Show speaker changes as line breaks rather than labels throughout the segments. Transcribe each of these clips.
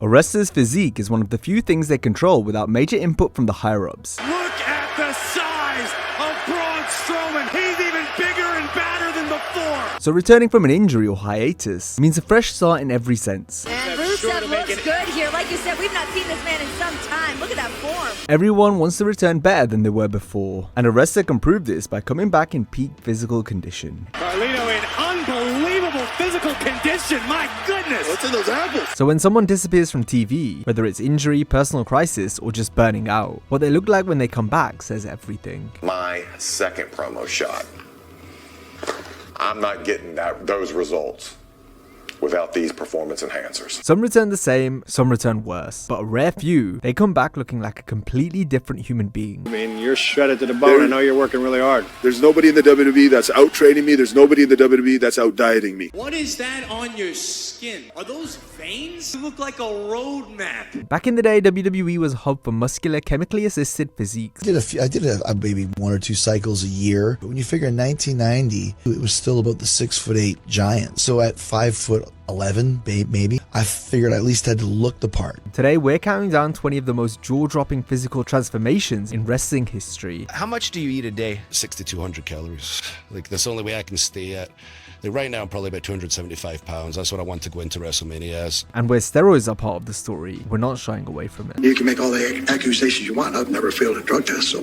A wrestler's physique is one of the few things they control without major input from the higher-ups.
Look at the size of Braun Strowman. He's even bigger and badder than before.
So returning from an injury or hiatus means a fresh start in every sense.
And Rusev looks good here. Like you said, we've not seen this man in some time. Look at that form.
Everyone wants to return better than they were before, and a wrestler can prove this by coming back in peak physical condition.
Carlito in unbelievable physical condition. My goodness.
What's in those apples?
So when someone disappears from TV, whether it's injury, personal crisis, or just burning out, what they look like when they come back says everything.
My second promo shot. I'm not getting those results without these performance enhancers.
Some return the same, some return worse, but a rare few, they come back looking like a completely different human being.
I mean, you're shredded to the bone. I know you're working really hard.
There's nobody in the WWE that's out training me. There's nobody in the WWE that's out dieting me.
What is that on your skin? Are those veins? You look like a road map.
Back in the day, WWE was a hub for muscular, chemically assisted physiques.
I did maybe 1 or 2 cycles a year. But when you figure in 1990, it was still about the 6'8" giant. So at 5'11", maybe, I figured I at least had to look the part.
Today, we're counting down 20 of the most jaw-dropping physical transformations in wrestling history.
How much do you eat a day? 6,200 calories. Like, that's the only way I can stay at. Like, right now, I'm probably about 275 pounds. That's what I want to go into WrestleMania as.
And where steroids are part of the story, we're not shying away from it.
You can make all the accusations you want. I've never failed a drug test, so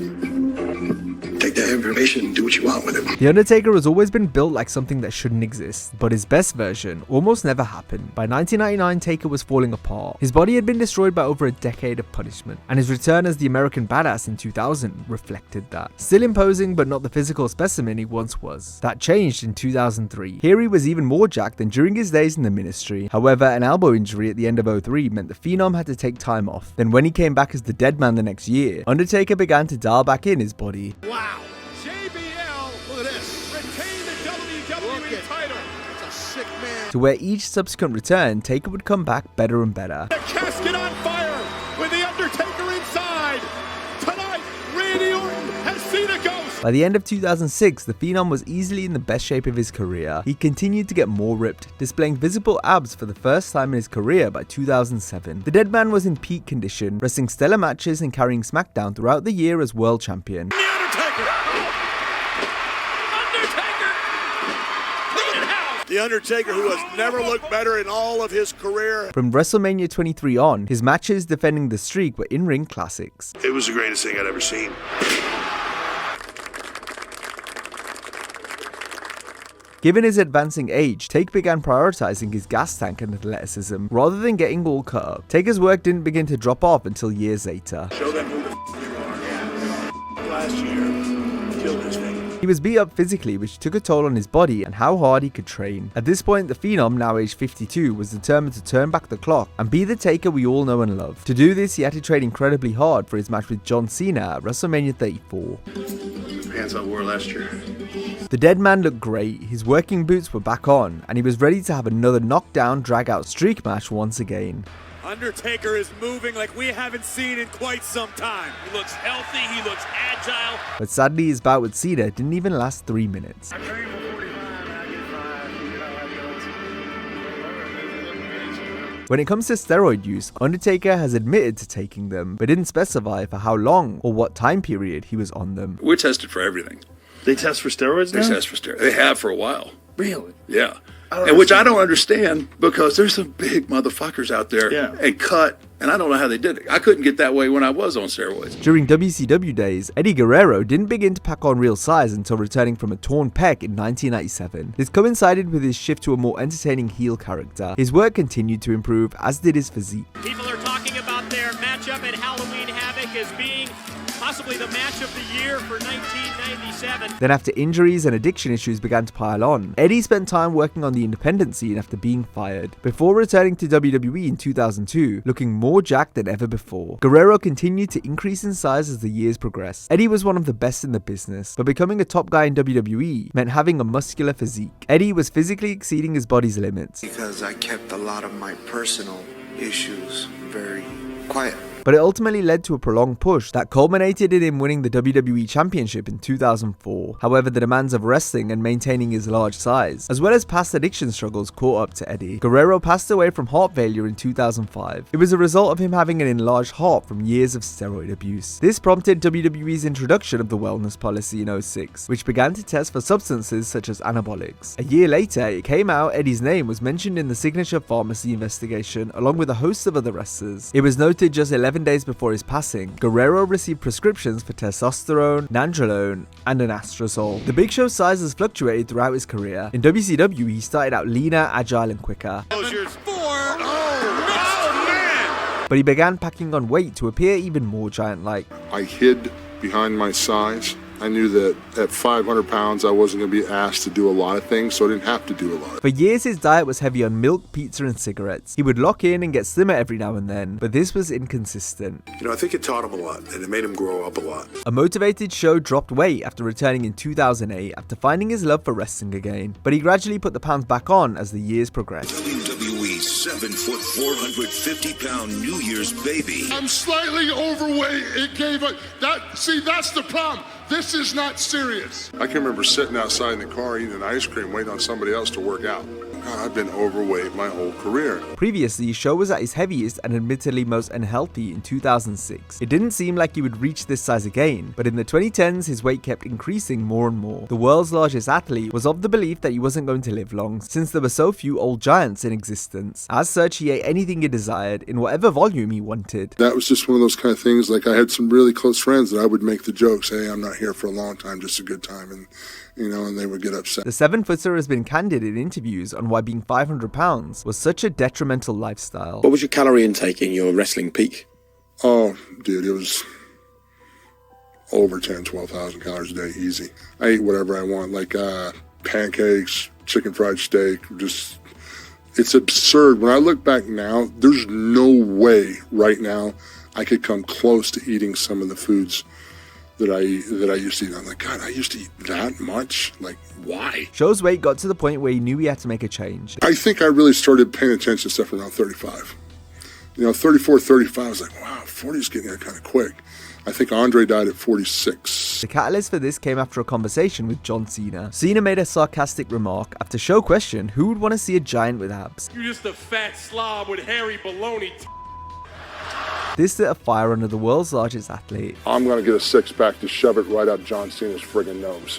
take that information and do what you want with it.
The Undertaker has always been built like something that shouldn't exist, but his best version almost never happened. By 1999, Taker was falling apart. His body had been destroyed by over a decade of punishment, and his return as the American Badass in 2000 reflected that. Still imposing, but not the physical specimen he once was. That changed in 2003. Here he was even more jacked than during his days in the ministry. However, an elbow injury at the end of 03 meant the Phenom had to take time off. Then when he came back as the Dead Man the next year, Undertaker began to dial back in his body.
Wow. JBL, look at this. Retain the WWE title. It's a sick man.
To where each subsequent return, Taker would come back better and better.
The casket on fire with the Undertaker inside. Tonight, Randy Orton has seen a ghost.
By the end of 2006, the Phenom was easily in the best shape of his career. He continued to get more ripped, displaying visible abs for the first time in his career by 2007. The Dead Man was in peak condition, wrestling stellar matches and carrying SmackDown throughout the year as world champion.
The Undertaker! Undertaker! Clean it house!
The Undertaker, who has never looked better in all of his career.
From WrestleMania 23 on, his matches defending the streak were in-ring classics.
It was the greatest thing I'd ever seen.
Given his advancing age, Take began prioritizing his gas tank and athleticism rather than getting all cut up. Taker's work didn't begin to drop off until years later.
Show them who the you are. Last year, killed this thing.
He was beat up physically, which took a toll on his body and how hard he could train. At this point, the Phenom, now aged 52, was determined to turn back the clock and be the Taker we all know and love. To do this, he had to train incredibly hard for his match with John Cena at WrestleMania 34.
Pants I wore last year.
The Dead Man looked great, his working boots were back on, and he was ready to have another knockdown, drag-out streak match once again.
Undertaker is moving like we haven't seen in quite some time. He looks healthy, he looks agile.
But sadly, his bout with Cena didn't even last 3 minutes. When it comes to steroid use, Undertaker has admitted to taking them, but didn't specify for how long or what time period he was on them.
We're tested for everything.
They test for steroids now?
They test for steroids. They have for a while.
Really?
Yeah. And which I don't understand, because there's some big motherfuckers out there and cut, and I don't know how they did it. I couldn't get that way when I was on steroids.
During WCW days, Eddie Guerrero didn't begin to pack on real size until returning from a torn pec in 1997. This coincided with his shift to a more entertaining heel character. His work continued to improve, as did his physique.
People are talking about their matchup at Halloween Havoc as being possibly the match of the year for 1997.
Then after injuries and addiction issues began to pile on, Eddie spent time working on the independent scene after being fired, before returning to WWE in 2002, looking more jacked than ever before. Guerrero continued to increase in size as the years progressed. Eddie was one of the best in the business, but becoming a top guy in WWE meant having a muscular physique. Eddie was physically exceeding his body's limits.
Because I kept a lot of my personal issues very quiet.
but it ultimately led to a prolonged push that culminated in him winning the WWE Championship in 2004. However, the demands of wrestling and maintaining his large size, as well as past addiction struggles, caught up to Eddie. Guerrero passed away from heart failure in 2005. It was a result of him having an enlarged heart from years of steroid abuse. This prompted WWE's introduction of the wellness policy in 2006, which began to test for substances such as anabolics. A year later, it came out Eddie's name was mentioned in the Signature Pharmacy investigation along with a host of other wrestlers. It was noted just 11 days before his passing, Guerrero received prescriptions for testosterone, nandrolone, and an anastrozole. The Big Show's size has fluctuated throughout his career. In WCW, he started out leaner, agile, and quicker. But he began packing on weight to appear even more giant-like.
I hid behind my size. I knew that at 500 pounds, I wasn't going to be asked to do a lot of things, so I didn't have to do a lot.
For years, his diet was heavy on milk, pizza, and cigarettes. He would lock in and get slimmer every now and then, but this was inconsistent.
You know, I think it taught him a lot, and it made him grow up a lot.
A motivated Show dropped weight after returning in 2008 after finding his love for wrestling again, but he gradually put the pounds back on as the years progressed.
WWE 7-foot, 450-pound New Year's baby.
I'm slightly overweight. It gave a see, that's the problem. This is not serious.
I can remember sitting outside in the car eating an ice cream waiting on somebody else to work out. God, I've been overweight my whole career.
Previously, Show was at his heaviest and admittedly most unhealthy in 2006. It didn't seem like he would reach this size again, but in the 2010s, his weight kept increasing more and more. The world's largest athlete was of the belief that he wasn't going to live long, since there were so few old giants in existence. As such, he ate anything he desired, in whatever volume he wanted.
That was just one of those kind of things, like I had some really close friends that I would make the jokes, hey, I'm not here for a long time, just a good time, and you know, and they would get upset.
The 7-footer has been candid in interviews on why being 500 pounds was such a detrimental lifestyle.
What was your calorie intake in your wrestling peak?
Oh, dude, it was over 12,000 calories a day, easy. I ate whatever I want, like pancakes, chicken fried steak, just, it's absurd. When I look back now, there's no way right now I could come close to eating some of the foods that I used to eat. I'm like, God, I used to eat that much? Like, why?
Show's weight got to the point where he knew he had to make a change.
I think I really started paying attention to stuff around 35. You know, 34, 35, I was like, wow, 40 is getting there kind of quick. I think Andre died at 46.
The catalyst for this came after a conversation with John Cena. Cena made a sarcastic remark after Show questioned who would want to see a giant with abs.
You're just a fat slob with hairy baloney.
This lit a fire under the world's largest athlete.
I'm going to get a six-pack to shove it right up John Cena's friggin' nose.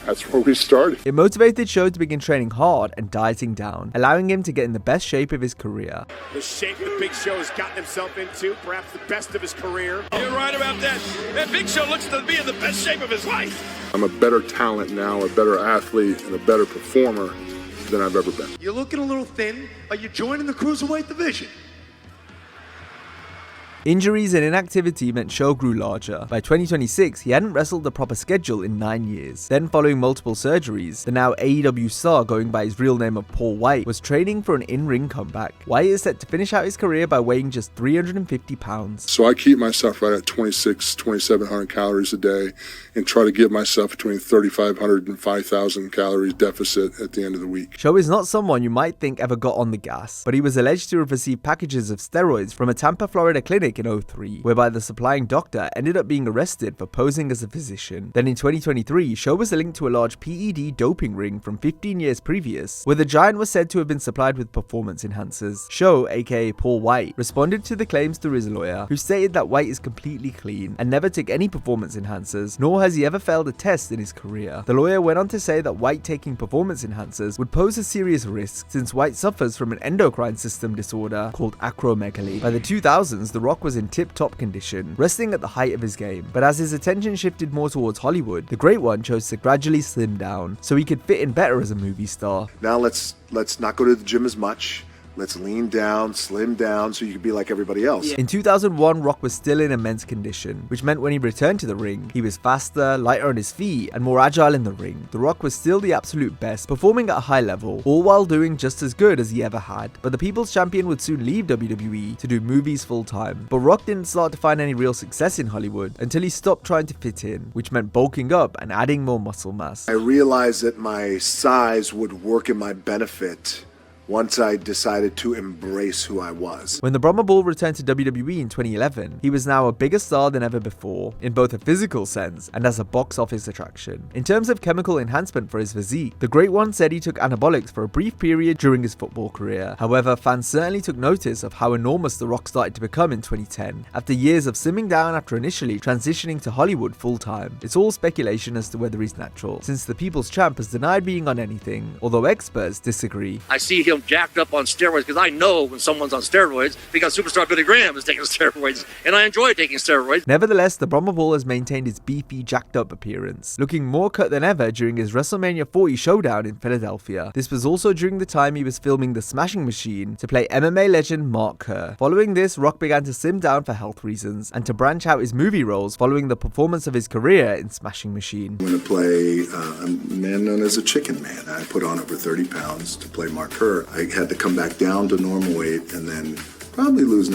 That's where we started.
It motivated Show to begin training hard and dieting down, allowing him to get in the best shape of his career.
The shape the Big Show has gotten himself into, perhaps the best of his career. You're right about that. That Big Show looks to be in the best shape of his life.
I'm a better talent now, a better athlete, and a better performer than I've ever been.
You're looking a little thin. Are you joining the cruiserweight division?
Injuries and inactivity meant Show grew larger. By 2026, he hadn't wrestled the proper schedule in 9 years. Then, following multiple surgeries, the now AEW star going by his real name of Paul White was training for an in-ring comeback. White is set to finish out his career by weighing just 350 pounds.
So I keep myself right at 2,700 calories a day and try to give myself between 3,500 and 5,000 calories deficit at the end of the week.
Show is not someone you might think ever got on the gas, but he was alleged to have received packages of steroids from a Tampa, Florida clinic in 2003, whereby the supplying doctor ended up being arrested for posing as a physician. Then in 2023, Show was linked to a large PED doping ring from 15 years previous, where the giant was said to have been supplied with performance enhancers. Show, aka Paul White, responded to the claims through his lawyer, who stated that White is completely clean and never took any performance enhancers, nor has he ever failed a test in his career. The lawyer went on to say that White taking performance enhancers would pose a serious risk, since White suffers from an endocrine system disorder called acromegaly. By the 2000s, The Rock was in tip-top condition, wrestling at the height of his game, but as his attention shifted more towards Hollywood, the Great One chose to gradually slim down, so he could fit in better as a movie star.
Now let's not go to the gym as much. Let's lean down, slim down, so you can be like everybody else.
In 2001, Rock was still in immense condition, which meant when he returned to the ring, he was faster, lighter on his feet, and more agile in the ring. The Rock was still the absolute best, performing at a high level, all while doing just as good as he ever had. But the People's Champion would soon leave WWE to do movies full time. But Rock didn't start to find any real success in Hollywood until he stopped trying to fit in, which meant bulking up and adding more muscle mass.
I realized that my size would work in my benefit once I decided to embrace who I was.
When the Brahma Bull returned to WWE in 2011, he was now a bigger star than ever before, in both a physical sense and as a box office attraction. In terms of chemical enhancement for his physique, the Great One said he took anabolics for a brief period during his football career. However, fans certainly took notice of how enormous The Rock started to become in 2010, after years of slimming down after initially transitioning to Hollywood full-time. It's all speculation as to whether he's natural, since the People's Champ has denied being on anything, although experts disagree.
I see him jacked up on steroids because I know when someone's on steroids because superstar Billy Graham is taking steroids, and I enjoy taking steroids.
Nevertheless, the Brahma Bull has maintained his beefy, jacked up appearance, looking more cut than ever during his WrestleMania 40 showdown in Philadelphia. This was also during the time he was filming The Smashing Machine to play MMA legend Mark Kerr. Following this, Rock began to slim down for health reasons and to branch out his movie roles following the performance of his career in Smashing Machine.
I'm going to play a man known as a Chicken Man. I put on over 30 pounds to play Mark Kerr. I had to come back down to normal weight and then probably lose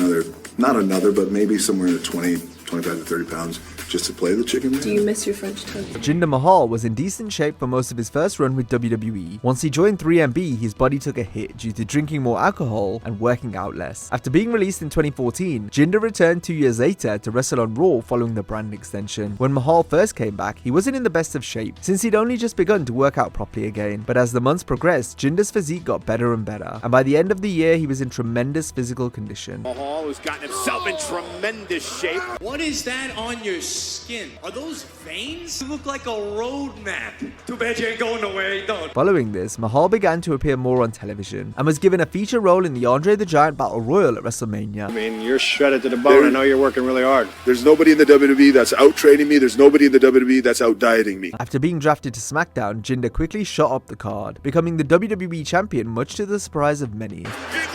but maybe somewhere in the 25 to 30 pounds just to play the Chicken Man.
Do you miss your French toast?
Jinder Mahal was in decent shape for most of his first run with WWE. Once he joined 3MB, his body took a hit due to drinking more alcohol and working out less. After being released in 2014, Jinder returned 2 years later to wrestle on Raw following the brand extension. When Mahal first came back, he wasn't in the best of shape, since he'd only just begun to work out properly again. But as the months progressed, Jinder's physique got better and better, and by the end of the year, he was in tremendous physical condition.
Mahal has gotten himself in tremendous shape.
What is that on your skin? Are those veins? You look like a road map. Too bad you ain't going nowhere, don't.
Following this, Mahal began to appear more on television and was given a feature role in the Andre the Giant Battle Royal at WrestleMania.
I mean, you're shredded to the bone. I know you're working really hard.
There's nobody in the WWE that's out training me. There's nobody in the WWE that's out dieting me.
After being drafted to SmackDown, Jinder quickly shot up the card, becoming the WWE champion much to the surprise of many.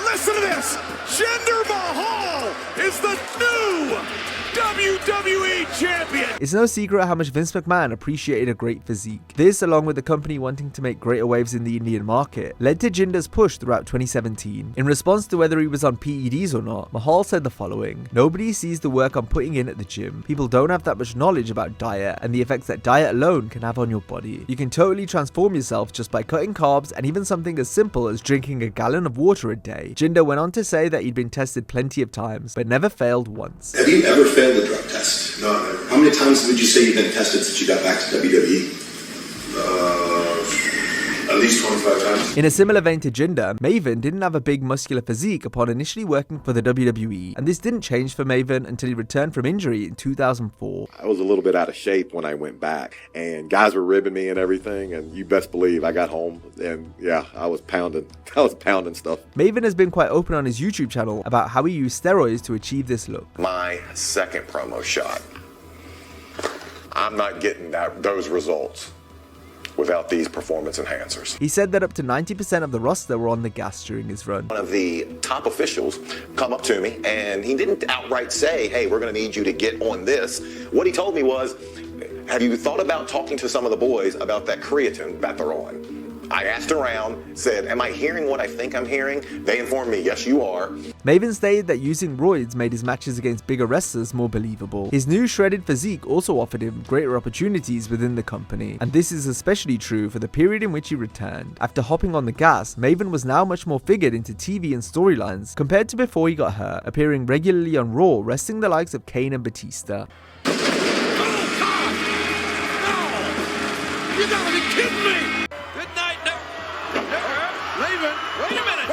Listen to this! Jinder Mahal is the new WWE champion!
It's no secret how much Vince McMahon appreciated a great physique. This, along with the company wanting to make greater waves in the Indian market, led to Jinder's push throughout 2017. In response to whether he was on PEDs or not, Mahal said the following: "Nobody sees the work I'm putting in at the gym. People don't have that much knowledge about diet and the effects that diet alone can have on your body. You can totally transform yourself just by cutting carbs and even something as simple as drinking a gallon of water a day." Jinder went on to say that he'd been tested plenty of times, but never failed once.
Have you ever failed a drug test? No. How many times would you say you've been tested since you got back to WWE? At least 25 times.
In a similar vein to Jinder, Maven didn't have a big muscular physique upon initially working for the WWE, and this didn't change for Maven until he returned from injury in 2004.
I was a little bit out of shape when I went back, and guys were ribbing me and everything, and you best believe I got home, and yeah, I was pounding stuff.
Maven has been quite open on his YouTube channel about how he used steroids to achieve this look.
My second promo shot, I'm not getting those results without these performance enhancers.
He said that up to 90% of the roster were on the gas during his run.
One of the top officials come up to me, and he didn't outright say, "Hey, we're going to need you to get on this." What he told me was, "Have you thought about talking to some of the boys about that creatine that they're on?" I asked around, said, "Am I hearing what I think I'm hearing?" They informed me, "Yes, you are."
Maven stated that using roids made his matches against bigger wrestlers more believable. His new shredded physique also offered him greater opportunities within the company, and this is especially true for the period in which he returned. After hopping on the gas, Maven was now much more figured into TV and storylines compared to before he got hurt, appearing regularly on Raw, wrestling the likes of Kane and Batista.
You gotta be kidding me!
Good night. No. Maven, wait a minute.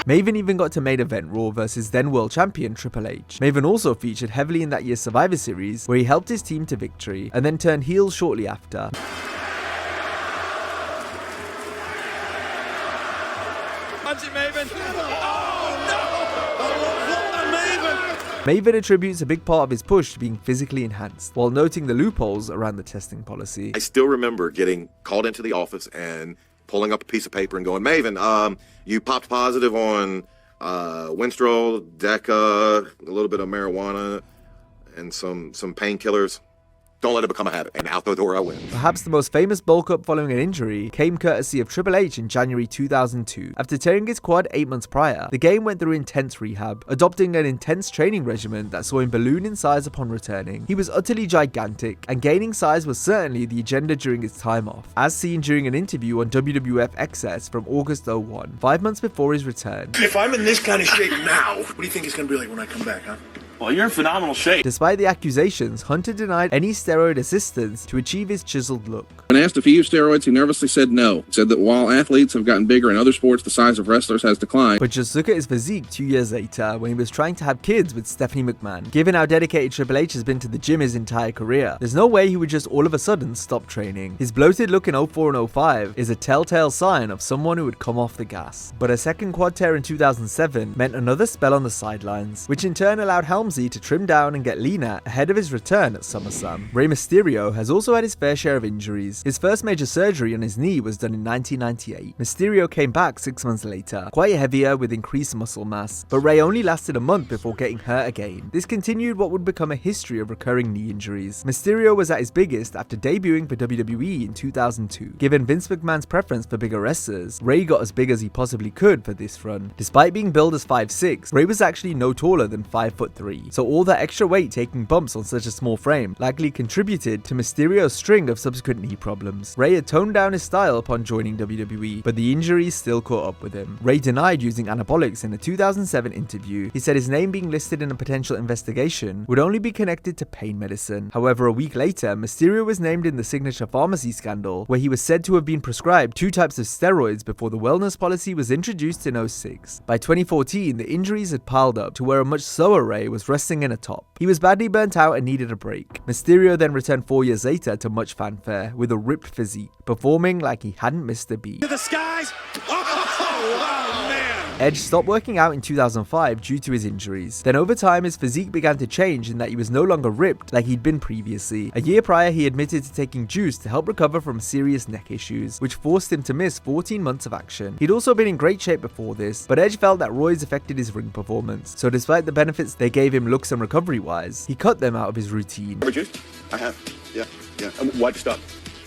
Maven even got to main event Raw versus then world champion Triple H. Maven also featured heavily in that year's Survivor Series, where he helped his team to victory, and then turned heel shortly after. Maven attributes a big part of his push to being physically enhanced, while noting the loopholes around the testing policy.
I still remember getting called into the office and pulling up a piece of paper and going, "Maven, you popped positive on Winstrol, Deca, a little bit of marijuana, and some painkillers. Don't let it become a habit. And out the door I went.
Perhaps the most famous bulk up following an injury came courtesy of Triple H in January 2002. After tearing his quad 8 months prior, the game went through intense rehab, adopting an intense training regimen that saw him balloon in size upon returning. He was utterly gigantic, and gaining size was certainly the agenda during his time off, as seen during an interview on WWF XS from August 01, 5 months before his return.
If I'm in this kind of shape now, what do you think it's going to be like when I come back, huh?
Well, you're in phenomenal shape.
Despite the accusations, Hunter denied any steroid assistance to achieve his chiseled look.
When asked if he used steroids, he nervously said no. He said that while athletes have gotten bigger in other sports, the size of wrestlers has declined.
But just look at his physique 2 years later when he was trying to have kids with Stephanie McMahon. Given how dedicated Triple H has been to the gym his entire career, there's no way he would just all of a sudden stop training. His bloated look in 04 and 05 is a telltale sign of someone who would come off the gas. But a second quad tear in 2007 meant another spell on the sidelines, which in turn allowed Helmsley to trim down and get leaner ahead of his return at SummerSlam. Rey Mysterio has also had his fair share of injuries. His first major surgery on his knee was done in 1998. Mysterio came back 6 months later, quite heavier with increased muscle mass, but Rey only lasted a month before getting hurt again. This continued what would become a history of recurring knee injuries. Mysterio was at his biggest after debuting for WWE in 2002. Given Vince McMahon's preference for bigger wrestlers, Rey got as big as he possibly could for this run. Despite being billed as 5'6", Rey was actually no taller than 5'3", so all that extra weight taking bumps on such a small frame likely contributed to Mysterio's string of subsequent knee problems. Rey had toned down his style upon joining WWE, but the injuries still caught up with him. Rey denied using anabolics in a 2007 interview. He said his name being listed in a potential investigation would only be connected to pain medicine. However, a week later, Mysterio was named in the Signature Pharmacy scandal, where he was said to have been prescribed 2 types of steroids before the wellness policy was introduced in 06. By 2014, the injuries had piled up to where a much slower Rey was resting in a top. He was badly burnt out and needed a break. Mysterio then returned 4 years later to much fanfare with a ripped physique, performing like he hadn't missed a beat.
To the skies. Oh, wow, man.
Edge stopped working out in 2005 due to his injuries. Then over time, his physique began to change in that he was no longer ripped like he'd been previously. A year prior, he admitted to taking juice to help recover from serious neck issues, which forced him to miss 14 months of action. He'd also been in great shape before this, but Edge felt that roids affected his ring performance. So despite the benefits they gave him looks and recovery-wise, he cut them out of his routine.
Ever juice? I have. Yeah. Why'd you stop?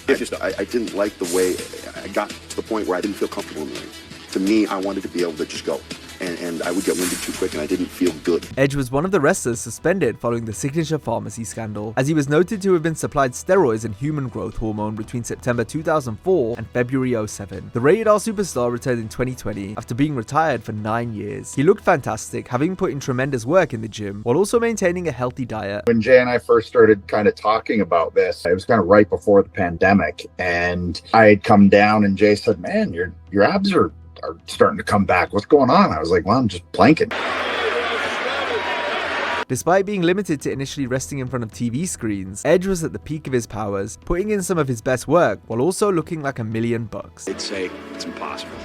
I didn't like the way I got to the point where I didn't feel comfortable in the ring. To me, I wanted to be able to just go. And I would get winded too quick and I didn't feel good.
Edge was one of the wrestlers suspended following the Signature Pharmacy scandal, as he was noted to have been supplied steroids and human growth hormone between September 2004 and February 07. The Rated R Superstar returned in 2020 after being retired for 9 years. He looked fantastic, having put in tremendous work in the gym while also maintaining a healthy diet.
When Jay and I first started kind of talking about this, it was kind of right before the pandemic, and I had come down and Jay said, "Man, your abs are starting to come back. What's going on?" I was like, "Well, I'm just planking."
Despite being limited to initially resting in front of TV screens, Edge was at the peak of his powers, putting in some of his best work while also looking like $1 million.
They'd say it's impossible.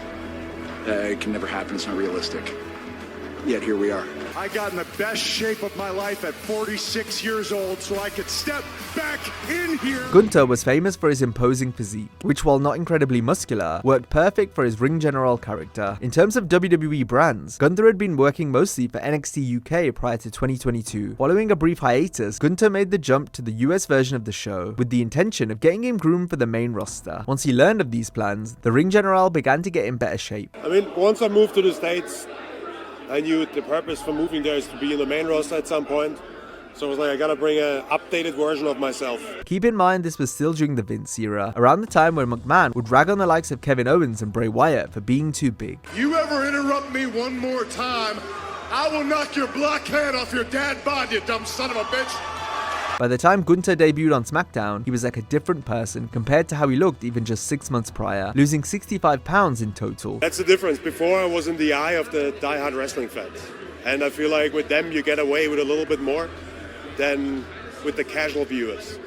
It can never happen. It's not realistic. Yet here we are.
I got in the best shape of my life at 46 years old so I could step back in here.
Gunther was famous for his imposing physique, which while not incredibly muscular, worked perfect for his ring general character. In terms of WWE brands, Gunther had been working mostly for NXT UK prior to 2022. Following a brief hiatus, Gunther made the jump to the US version of the show with the intention of getting him groomed for the main roster. Once he learned of these plans, the ring general began to get in better shape.
I mean, once I moved to the States, I knew the purpose for moving there is to be in the main roster at some point. So I was like, I gotta bring an updated version of myself.
Keep in mind this was still during the Vince era, around the time when McMahon would rag on the likes of Kevin Owens and Bray Wyatt for being too big.
You ever interrupt me one more time, I will knock your black head off your dad bod, you dumb son of a bitch.
By the time Gunther debuted on SmackDown, he was like a different person compared to how he looked even just 6 months prior, losing 65 pounds in total.
That's the difference. Before I was in the eye of the die-hard wrestling fans. And I feel like with them you get away with a little bit more than with the casual viewers.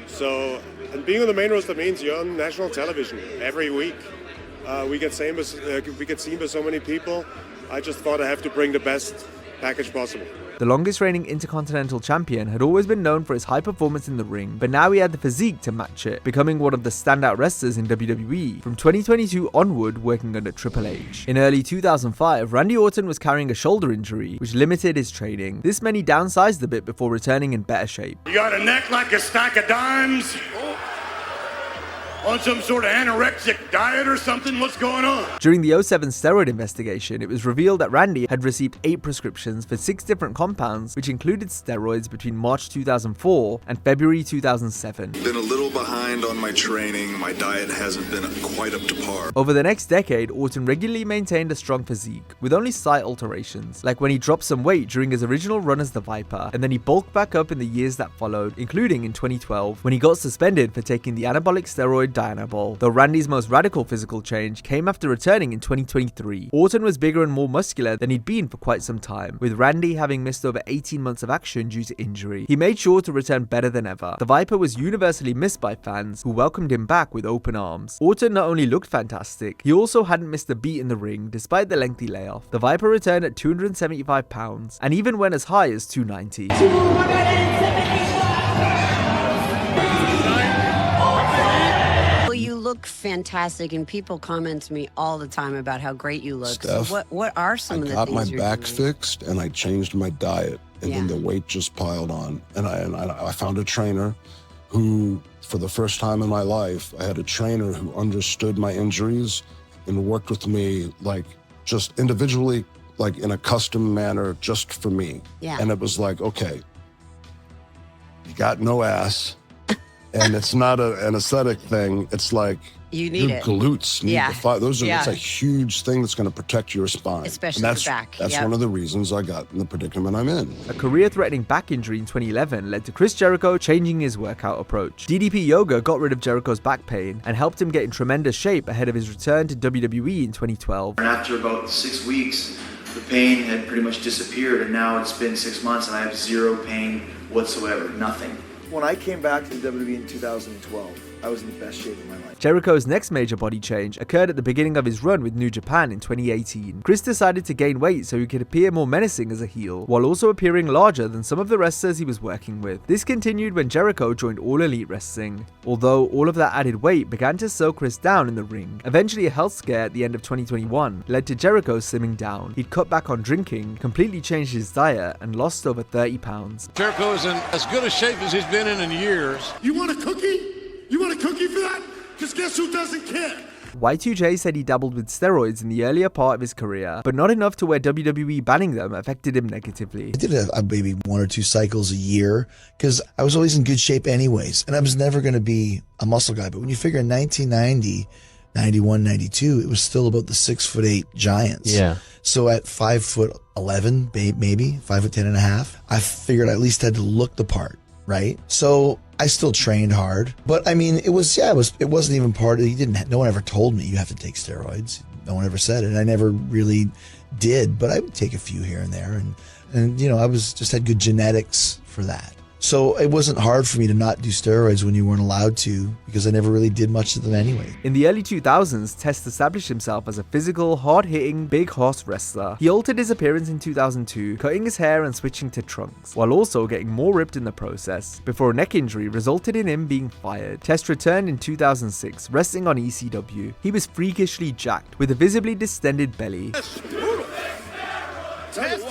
So, and being on the main roster means you're on national television every week. We get seen by so many people. I just thought I have to bring the best package possible.
The longest reigning Intercontinental Champion had always been known for his high performance in the ring, but now he had the physique to match it, becoming one of the standout wrestlers in WWE from 2022 onward, working under Triple H. In early 2005, Randy Orton was carrying a shoulder injury, which limited his training. This meant he downsized a bit before returning in better shape.
You got a neck like a stack of dimes? On some sort of anorexic diet or something? What's going on?
During the 07 steroid investigation, it was revealed that Randy had received 8 prescriptions for 6 different compounds, which included steroids between March 2004 and February 2007.
Been a little behind on my training. My diet hasn't been quite up to par.
Over the next decade, Orton regularly maintained a strong physique, with only slight alterations, like when he dropped some weight during his original run as the Viper, and then he bulked back up in the years that followed, including in 2012, when he got suspended for taking the anabolic steroid Dianabol, though Randy's most radical physical change came after returning in 2023. Orton was bigger and more muscular than he'd been for quite some time, with Randy having missed over 18 months of action due to injury. He made sure to return better than ever. The Viper was universally missed by fans, who welcomed him back with open arms. Orton not only looked fantastic, he also hadn't missed a beat in the ring despite the lengthy layoff. The Viper returned at 275 pounds, and even went as high as 290.
You look fantastic, and people comment to me all the time about how great you look.
Steph,
so what are some of the things
I got
you're
my back
doing?
fixed, and I changed my diet, and then the weight just piled on. And I found a trainer who, for the first time in my life, I had a trainer who understood my injuries and worked with me, like, just individually, like in a custom manner, just for me.
Yeah.
And it was like, okay, you got no ass. And it's not an aesthetic thing. It's like
you need
your
it.
glutes need to fight. That's a huge thing that's going to protect your spine.
Especially
and
the back.
That's one of the reasons I got in the predicament I'm in.
A career-threatening back injury in 2011 led to Chris Jericho changing his workout approach. DDP Yoga got rid of Jericho's back pain and helped him get in tremendous shape ahead of his return to WWE in 2012.
After about 6 weeks, the pain had pretty much disappeared, and now it's been 6 months and I have zero pain whatsoever, nothing.
When I came back to the WWE in 2012, I was in the best shape of my life.
Jericho's next major body change occurred at the beginning of his run with New Japan in 2018. Chris decided to gain weight so he could appear more menacing as a heel, while also appearing larger than some of the wrestlers he was working with. This continued when Jericho joined All Elite Wrestling, although all of that added weight began to slow Chris down in the ring. Eventually, a health scare at the end of 2021 led to Jericho slimming down. He'd cut back on drinking, completely changed his diet, and lost over 30 pounds.
Jericho is in as good a shape as he's been in years.
You want a cookie? You want a cookie for that? Because guess who doesn't care?
Y2J said he dabbled with steroids in the earlier part of his career, but not enough to where WWE banning them affected him negatively.
I did maybe 1 or 2 cycles a year because I was always in good shape anyways, and I was never going to be a muscle guy. But when you figure in 1990, 91, 92, it was still about the 6'8" giants.
Yeah.
So at 5'11", maybe 5'10.5", I figured I at least had to look the part, right? So I still trained hard, but I mean, it wasn't even part of, no one ever told me you have to take steroids. No one ever said it. And I never really did, but I would take a few here and there. And you know, I had good genetics for that. So it wasn't hard for me to not do steroids when you weren't allowed to, because I never really did much of them anyway.
In the early 2000s, Test established himself as a physical, hard-hitting, big horse wrestler. He altered his appearance in 2002, cutting his hair and switching to trunks, while also getting more ripped in the process, before a neck injury resulted in him being fired. Test returned in 2006, wrestling on ECW. He was freakishly jacked, with a visibly distended belly.
Test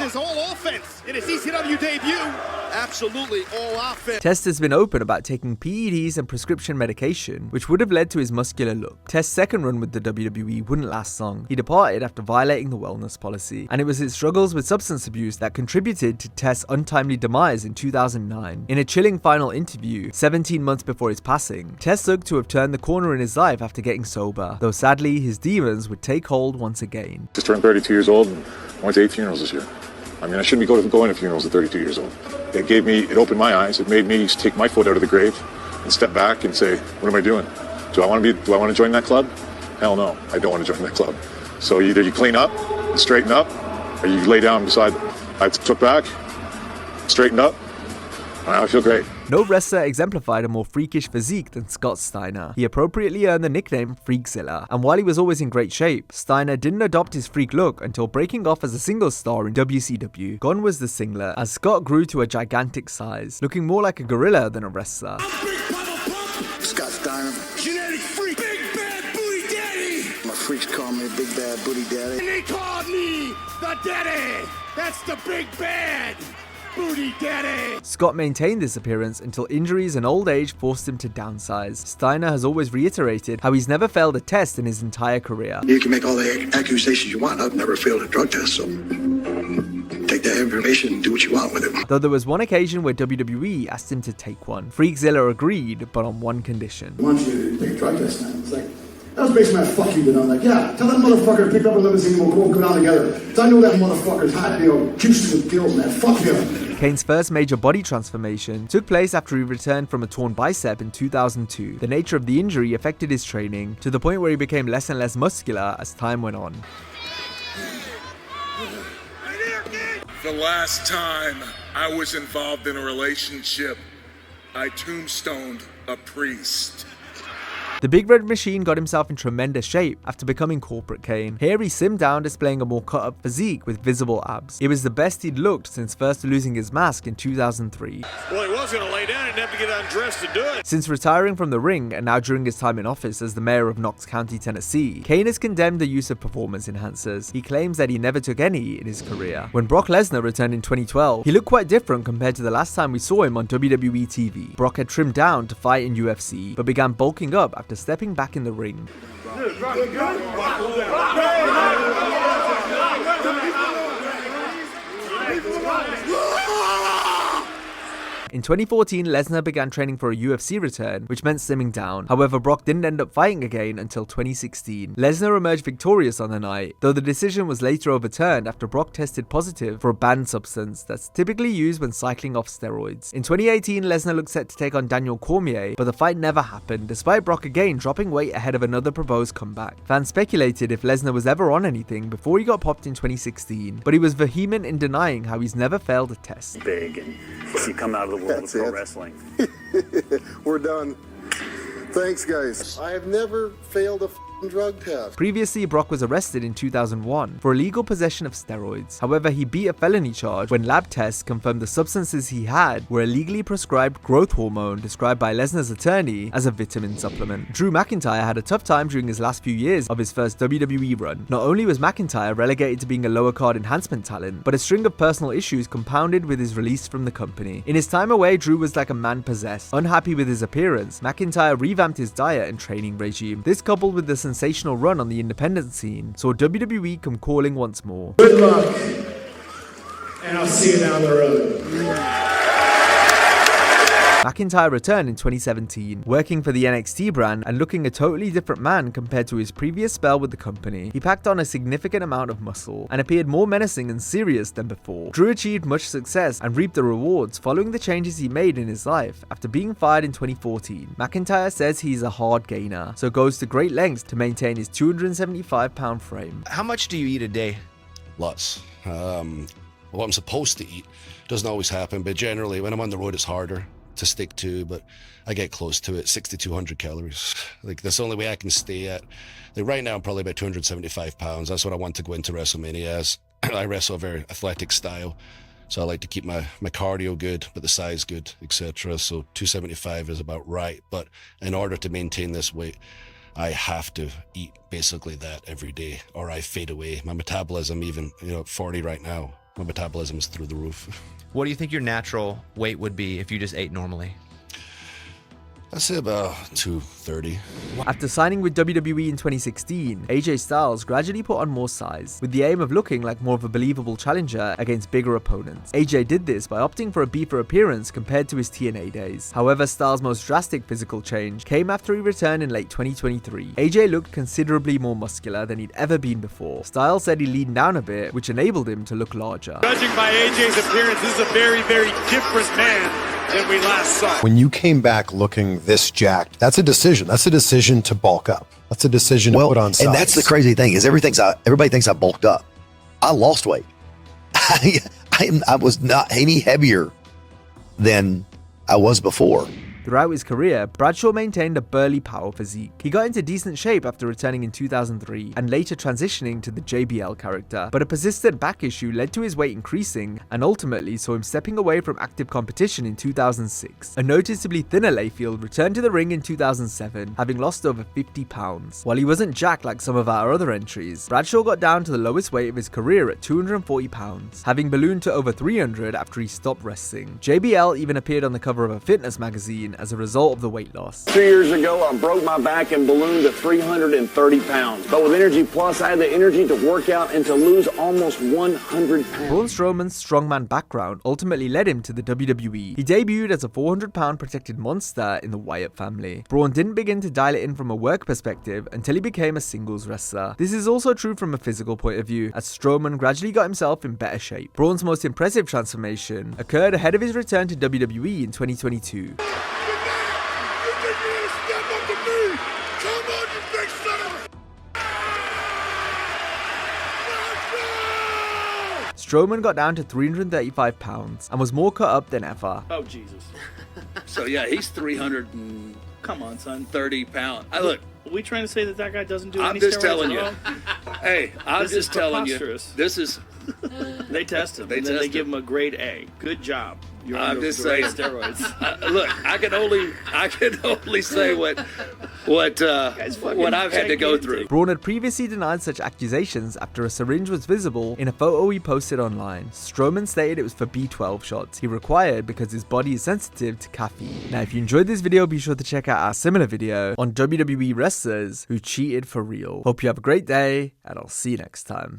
is all offense in his ECW debut. Absolutely all offense.
Test has been open about taking PEDs and prescription medication, which would have led to his muscular look. Test's second run with the WWE wouldn't last long. He departed after violating the wellness policy, and it was his struggles with substance abuse that contributed to Test's untimely demise in 2009. In a chilling final interview, 17 months before his passing, Test looked to have turned the corner in his life after getting sober, though sadly his demons would take hold once again.
Just turned 32 years old and went to 8 funerals this year. I mean, I shouldn't be going to funerals at 32 years old. It opened my eyes. It made me take my foot out of the grave and step back and say, what am I doing? Do I want to join that club? Hell no, I don't want to join that club. So either you clean up and straighten up, or you lay down beside them. I took back, straightened up, and I feel great.
No wrestler exemplified a more freakish physique than Scott Steiner. He appropriately earned the nickname Freakzilla, and while he was always in great shape, Steiner didn't adopt his freak look until breaking off as a singles star in WCW. Gone was the singlet, as Scott grew to a gigantic size, looking more like a gorilla than a wrestler.
Scott Steiner.
Genetic freak, big bad booty daddy.
My freaks call me Big Bad Booty Daddy.
And they called me the daddy. That's the big bad booty daddy.
Scott maintained this appearance until injuries and old age forced him to downsize. Steiner has always reiterated how he's never failed a test in his entire career.
You can make all the accusations you want. I've never failed a drug test, so take that information and do what you want with it.
Though there was one occasion where WWE asked him to take one. Freakzilla agreed, but on one condition.
I want you to take a drug test now. It's like, that was basically my fuck you, but I'm like, yeah, tell that motherfucker to pick up a limousine and we'll go down together. So I know that motherfucker's hot, juices and kills, man. Fuck him.
Kane's first major body transformation took place after he returned from a torn bicep in 2002. The nature of the injury affected his training to the point where he became less and less muscular as time went on.
The last time I was involved in a relationship, I tombstoned a priest.
The Big Red Machine got himself in tremendous shape after becoming Corporate Kane. Here he slimmed down, displaying a more cut-up physique with visible abs. It was the best he'd looked since first losing his mask in 2003.
Well, he was going to lay down and have to get undressed to do it.
Since retiring from the ring and now during his time in office as the mayor of Knox County, Tennessee, Kane has condemned the use of performance enhancers. He claims that he never took any in his career. When Brock Lesnar returned in 2012, he looked quite different compared to the last time we saw him on WWE TV. Brock had trimmed down to fight in UFC, but began bulking up after stepping back in the ring. In 2014, Lesnar began training for a UFC return, which meant slimming down. However, Brock didn't end up fighting again until 2016. Lesnar emerged victorious on the night, though the decision was later overturned after Brock tested positive for a banned substance that's typically used when cycling off steroids. In 2018, Lesnar looked set to take on Daniel Cormier, but the fight never happened, despite Brock again dropping weight ahead of another proposed comeback. Fans speculated if Lesnar was ever on anything before he got popped in 2016, but he was vehement in denying how he's never failed a test.
Big, and you come out of the world of pro wrestling.
We're done. Thanks, guys. I have never failed a drug test.
Previously, Brock was arrested in 2001 for illegal possession of steroids. However, he beat a felony charge when lab tests confirmed the substances he had were a legally prescribed growth hormone described by Lesnar's attorney as a vitamin supplement. Drew McIntyre had a tough time during his last few years of his first WWE run. Not only was McIntyre relegated to being a lower card enhancement talent, but a string of personal issues compounded with his release from the company. In his time away, Drew was like a man possessed. Unhappy with his appearance, McIntyre revamped his diet and training regime. This, coupled with the sensational run on the independent scene, saw WWE come calling once more.
Good luck, and I'll see you down the road.
McIntyre returned in 2017, working for the NXT brand and looking a totally different man compared to his previous spell with the company. He packed on a significant amount of muscle and appeared more menacing and serious than before. Drew achieved much success and reaped the rewards following the changes he made in his life after being fired in 2014. McIntyre says he's a hard gainer, so goes to great lengths to maintain his 275-pound frame.
How much do you eat a day?
Lots. What I'm supposed to eat doesn't always happen, but generally when I'm on the road it's harder to stick to, but I get close to it. 6,200 calories. Like, that's the only way I can stay at. Like, right now I'm probably about 275 pounds. That's what I want to go into WrestleMania as. I wrestle a very athletic style, so I like to keep my cardio good, but the size good, etc. So 275 is about right, but in order to maintain this weight, I have to eat basically that every day, or I fade away. My metabolism, even, at 40 right now, my metabolism is through the roof.
What do you think your natural weight would be if you just ate normally?
I'd say about 230.
After signing with WWE in 2016, AJ Styles gradually put on more size, with the aim of looking like more of a believable challenger against bigger opponents. AJ did this by opting for a beefer appearance compared to his TNA days. However, Styles' most drastic physical change came after he returned in late 2023. AJ looked considerably more muscular than he'd ever been before. Styles said he leaned down a bit, which enabled him to look larger.
Judging by AJ's appearance, this is a very, very different man than we last saw.
When you came back looking this jacked, that's a decision. That's a decision to bulk up. That's a decision to put on size.
And that's the crazy thing is everybody thinks I bulked up. I lost weight. I was not any heavier than
I was before.
Throughout his career, Bradshaw maintained a burly power physique. He got into decent shape after returning in 2003 and later transitioning to the JBL character, but a persistent back issue led to his weight increasing and ultimately saw him stepping away from active competition in 2006. A noticeably thinner Layfield returned to the ring in 2007, having lost over 50 pounds. While he wasn't jacked like some of our other entries, Bradshaw got down to the lowest weight of his career at 240 pounds, having ballooned to over 300 after he stopped wrestling. JBL even appeared on the cover of a fitness magazine as a result of the weight loss.
2 years ago, I broke my back and ballooned to 330 pounds. But with Energy Plus, I had the energy to work out and to lose almost 100 pounds.
Braun Strowman's strongman background ultimately led him to the WWE. He debuted as a 400-pound protected monster in the Wyatt family. Braun didn't begin to dial it in from a work perspective until he became a singles wrestler. This is also true from a physical point of view, as Strowman gradually got himself in better shape. Braun's most impressive transformation occurred ahead of his return to WWE in 2022. Strowman got down to 335 pounds and was more cut up than ever.
Oh, Jesus. So, yeah, he's 300 and, come on, son, 30 pounds. Look. Are we trying to say that guy doesn't do any steroids? I'm just telling you. Hey, I'm just telling you. This is... They test him, and then they give him a grade A. Good job. You're on just saying steroids. Look, I can only say what I've had to go through.
Braun had previously denied such accusations after a syringe was visible in a photo he posted online. Strowman stated it was for B12 shots he required because his body is sensitive to caffeine. Now, if you enjoyed this video, be sure to check out our similar video on WWE wrestlers who cheated for real. Hope you have a great day, and I'll see you next time.